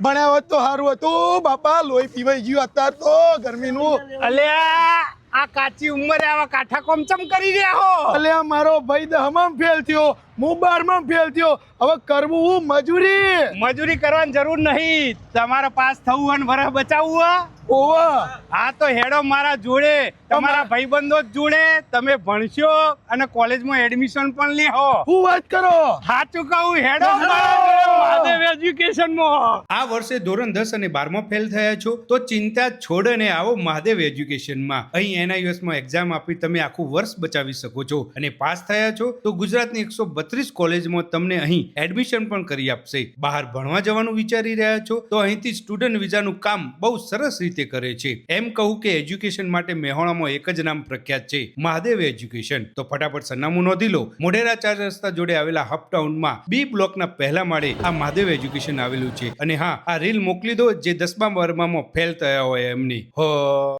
ભણ્યા હોત તો સારું હતું બાપા. લોહી પીવાઈ ગયું અત્યારે તો ગરમીનું. અલ્યા આ કાચી ઉંમરે આવા કાઠા કોમ ચમ કરી રહ્યા હો? અલ્યા મારો ભાઈ 10માં ફેલ થયો, હું 12માં ફેલ થયો. હવે કરવું હું મજૂરી. મજૂરી કરવાની જરૂર નહીં, તમારે પાસ થવું અને વરસ બચાવવું. ઓવા હા તો હેડો મારા જોડે, તમારા ભાઈબંધો જોડે તમે ભણશો અને કોલેજમાં એડમિશન પણ લેહો. હું વાત કરો. સાચું કહું, હેડો મારા જોડે મહાદેવ એજ્યુકેશનમાં. આ વર્ષે ધોરણ 10 અને 12માં ફેલ થયા છો તો ચિંતા છોડ અને આવો મહાદેવ એજ્યુકેશનમાં. અહીં NIUS માં એક્ઝામ આપી તમે આખું વર્ષ બચાવી શકો છો અને પાસ થયા છો તો ગુજરાતની 132 કોલેજમાં તમને અહીં એડમિશન પણ કરી આપશે. બહાર ભણવા જવાનું વિચારી રહ્યા છો તો અહીંથી સ્ટુડન્ટ વિઝાનું કામ બહુ સરસ રીતે કરે છે. એમ કહું કે એજ્યુકેશન માટે મેહોણામાં એક જ નામ પ્રખ્યાત છે, મહાદેવ એજ્યુકેશન. તો ફટાફટ સરનામું નોંધી લો. મોઢેરા 4 રસ્તા જોડે આવેલા હપટાઉનમાં B બ્લોકના પહેલા માળે આ મહાદેવ એજ્યુકેશન આવેલું છે. અને હા, આ રીલ મોકલી દો જે 10મા 12માં ફેલ થયા હોય એમની.